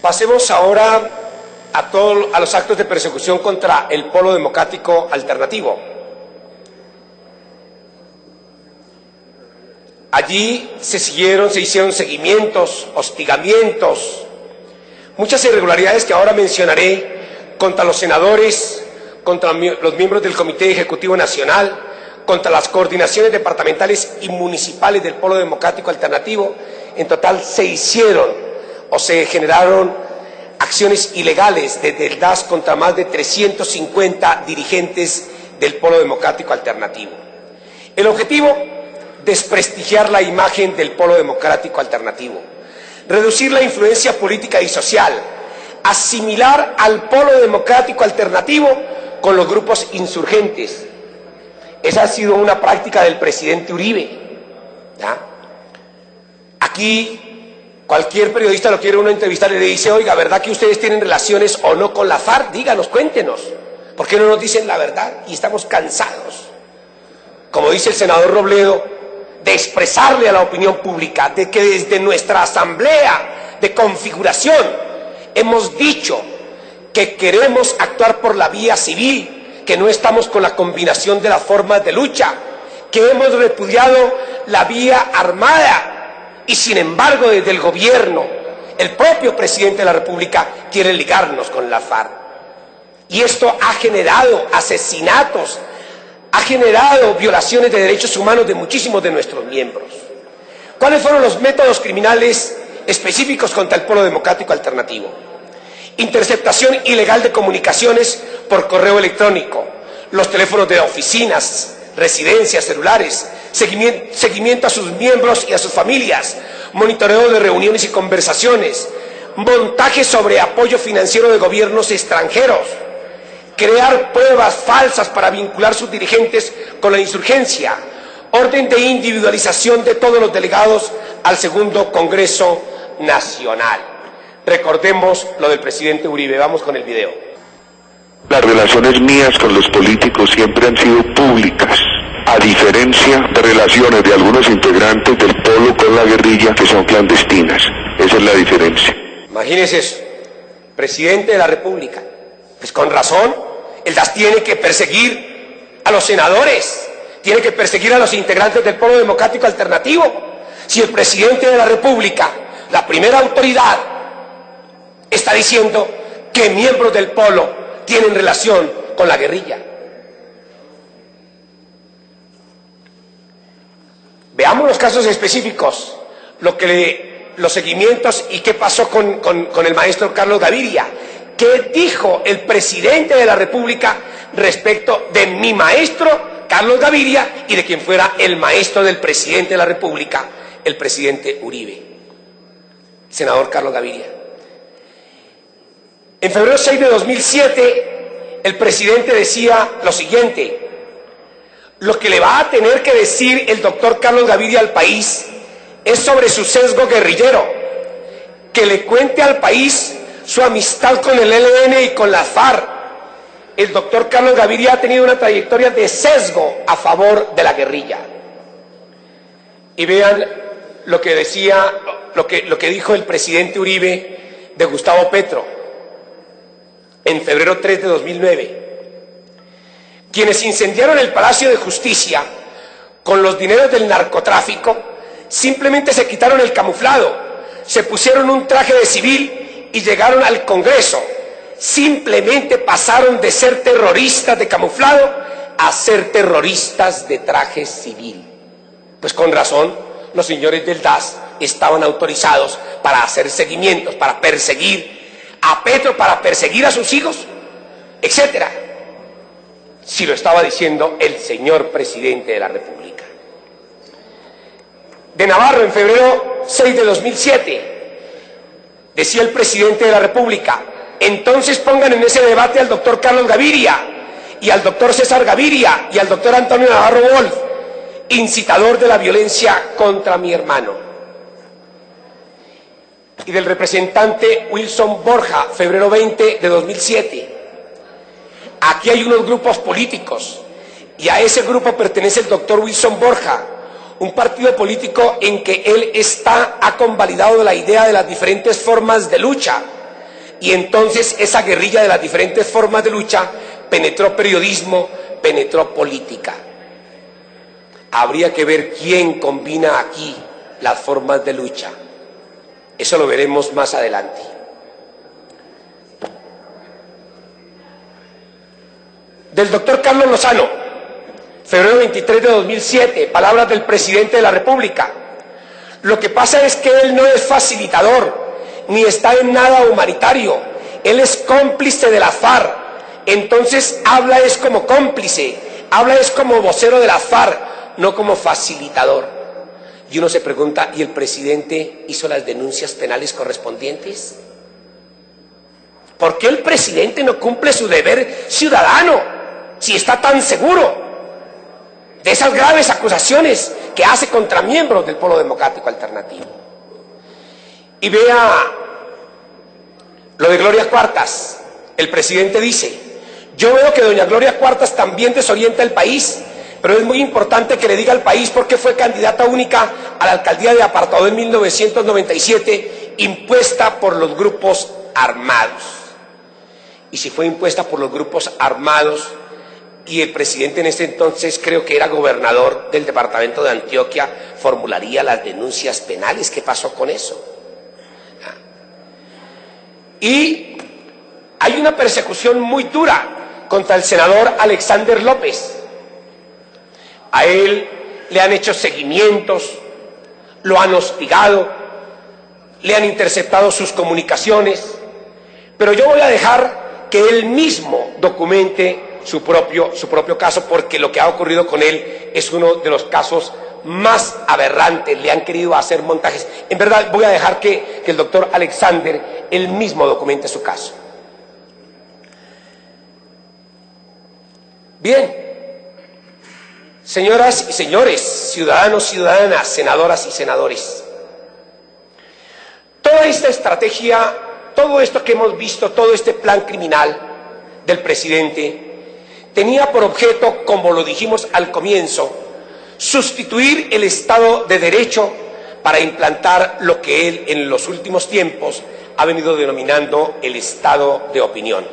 Pasemos ahora a los actos de persecución contra el Polo Democrático Alternativo. Allí se hicieron seguimientos, hostigamientos, muchas irregularidades que ahora mencionaré contra los senadores, contra los miembros del Comité Ejecutivo Nacional, contra las coordinaciones departamentales y municipales del Polo Democrático Alternativo. En total se generaron acciones ilegales desde el DAS contra más de 350 dirigentes del Polo Democrático Alternativo. El objetivo: desprestigiar la imagen del Polo Democrático Alternativo, reducir la influencia política y social, asimilar al Polo Democrático Alternativo con los grupos insurgentes. Esa ha sido una práctica del presidente Uribe, ¿ya? Aquí cualquier periodista lo quiere uno entrevistar y le dice: oiga, ¿verdad que ustedes tienen relaciones o no con la FARC? Díganos, cuéntenos. ¿Por qué no nos dicen la verdad? Y estamos cansados, como dice el senador Robledo, de expresarle a la opinión pública de que desde nuestra asamblea de configuración hemos dicho que queremos actuar por la vía civil, que no estamos con la combinación de las formas de lucha, que hemos repudiado la vía armada, y sin embargo desde el gobierno, el propio presidente de la República quiere ligarnos con la FARC. Y esto ha generado asesinatos, ha generado violaciones de derechos humanos de muchísimos de nuestros miembros. ¿Cuáles fueron los métodos criminales específicos contra el Polo Democrático Alternativo? Interceptación ilegal de comunicaciones por correo electrónico, los teléfonos de oficinas, residencias, celulares, seguimiento a sus miembros y a sus familias, monitoreo de reuniones y conversaciones, montaje sobre apoyo financiero de gobiernos extranjeros, crear pruebas falsas para vincular sus dirigentes con la insurgencia, orden de individualización de todos los delegados al segundo Congreso Nacional. Recordemos lo del presidente Uribe. Vamos con el video. Las relaciones mías con los políticos siempre han sido públicas, a diferencia de relaciones de algunos integrantes del Polo con la guerrilla que son clandestinas. Esa es la diferencia. Imagínense eso, presidente de la República. Pues con razón, el DAS tiene que perseguir a los senadores, tiene que perseguir a los integrantes del Polo Democrático Alternativo. Si el presidente de la República, la primera autoridad, está diciendo que miembros del Polo tienen relación con la guerrilla. Veamos los casos específicos, los seguimientos y qué pasó con el maestro Carlos Gaviria. ¿Qué dijo el presidente de la República respecto de mi maestro Carlos Gaviria y de quien fuera el maestro del presidente de la República, el presidente Uribe, senador Carlos Gaviria? En febrero 6 de 2007, el presidente decía lo siguiente: lo que le va a tener que decir el doctor Carlos Gaviria al país es sobre su sesgo guerrillero, que le cuente al país su amistad con el ELN y con la FARC. El doctor Carlos Gaviria ha tenido una trayectoria de sesgo a favor de la guerrilla. Y vean lo que decía, lo que dijo el presidente Uribe de Gustavo Petro en febrero 3 de 2009. Quienes incendiaron el Palacio de Justicia con los dineros del narcotráfico simplemente se quitaron el camuflado, se pusieron un traje de civil y llegaron al Congreso. Simplemente pasaron de ser terroristas de camuflado a ser terroristas de traje civil. Pues con razón, los señores del DAS estaban autorizados para hacer seguimientos, para perseguir a Petro, para perseguir a sus hijos, etcétera. Si lo estaba diciendo el señor presidente de la República. De Navarro, en febrero 6 de 2007, decía el presidente de la República: entonces pongan en ese debate al doctor Carlos Gaviria y al doctor César Gaviria y al doctor Antonio Navarro Wolf, incitador de la violencia contra mi hermano. Y del representante Wilson Borja, febrero 20 de 2007. Aquí hay unos grupos políticos y a ese grupo pertenece el doctor Wilson Borja, un partido político en que él ha convalidado la idea de las diferentes formas de lucha, Y entonces esa guerrilla de las diferentes formas de lucha penetró periodismo, penetró política. Habría que ver quién combina aquí las formas de lucha. Eso lo veremos más adelante. Del doctor Carlos Lozano, febrero 23 de 2007, palabras del presidente de la República. Lo que pasa es que él no es facilitador, ni está en nada humanitario. Él es cómplice de la FARC. Entonces habla es como cómplice, habla es como vocero de la FARC, no como facilitador. Y uno se pregunta, ¿y el presidente hizo las denuncias penales correspondientes? ¿Por qué el presidente no cumple su deber ciudadano si está tan seguro de esas graves acusaciones que hace contra miembros del Polo Democrático Alternativo? Y vea lo de Gloria Cuartas. El presidente dice, yo veo que doña Gloria Cuartas también desorienta el país, pero es muy importante que le diga al país por qué fue candidata única a la alcaldía de Apartadó en 1997, impuesta por los grupos armados. Y si fue impuesta por los grupos armados, y el presidente en ese entonces, creo que era gobernador del departamento de Antioquia, formularía las denuncias penales. ¿Qué pasó con eso? Y hay una persecución muy dura contra el senador Alexander López. A él le han hecho seguimientos, lo han hostigado, le han interceptado sus comunicaciones, pero yo voy a dejar que él mismo documente su propio caso, porque lo que ha ocurrido con él es uno de los casos más aberrantes. Le han querido hacer montajes. En verdad voy a dejar que el doctor Alexander él mismo documente su caso. Bien, señoras y señores, ciudadanos, ciudadanas, senadoras y senadores, toda esta estrategia, todo esto que hemos visto, todo este plan criminal del presidente tenía por objeto, como lo dijimos al comienzo, sustituir el Estado de Derecho para implantar lo que él en los últimos tiempos ha venido denominando el Estado de opinión.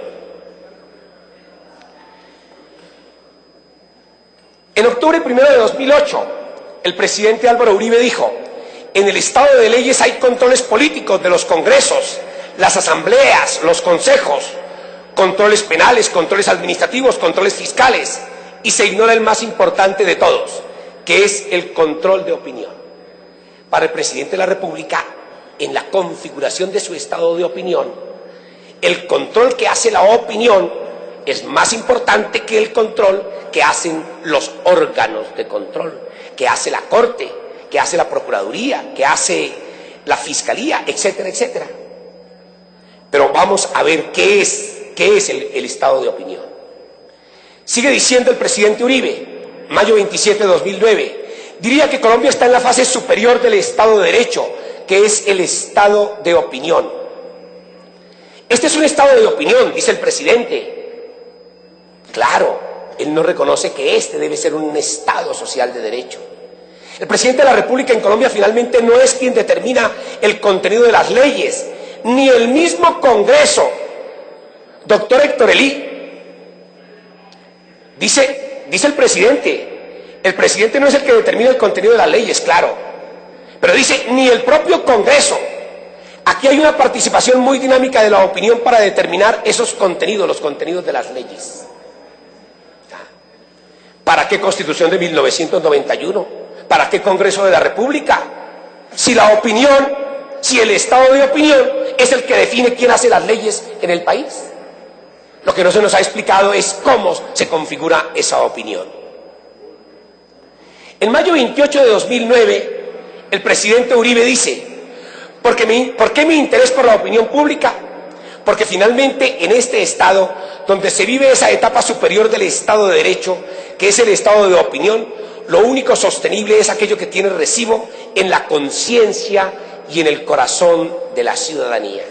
En octubre 1 de 2008, el presidente Álvaro Uribe dijo, en el Estado de leyes hay controles políticos de los congresos, las asambleas, los consejos, controles penales, controles administrativos, controles fiscales, y se ignora el más importante de todos, que es el control de opinión. Para el presidente de la República, en la configuración de su estado de opinión, el control que hace la opinión es más importante que el control que hacen los órganos de control, que hace la Corte, que hace la Procuraduría, que hace la Fiscalía, etcétera, etcétera. Pero vamos a ver qué es el estado de opinión. Sigue diciendo el presidente Uribe, mayo 27 de 2009, diría que Colombia está en la fase superior del Estado de Derecho, que es el estado de opinión. Este es un estado de opinión, dice el presidente. Claro, él no reconoce que este debe ser un Estado social de derecho. El presidente de la República en Colombia finalmente no es quien determina el contenido de las leyes, ni el mismo Congreso. Doctor Héctor Elí, dice el presidente no es el que determina el contenido de las leyes, claro, pero dice, ni el propio Congreso. Aquí hay una participación muy dinámica de la opinión para determinar esos contenidos, los contenidos de las leyes. ¿Para qué Constitución de 1991? ¿Para qué Congreso de la República? Si la opinión, si el estado de opinión es el que define quién hace las leyes en el país. Lo que no se nos ha explicado es cómo se configura esa opinión. En mayo 28 de 2009, el presidente Uribe dice, ¿por qué mi interés por la opinión pública? Porque finalmente en este Estado, donde se vive esa etapa superior del Estado de Derecho, que es el estado de opinión, lo único sostenible es aquello que tiene recibo en la conciencia y en el corazón de la ciudadanía.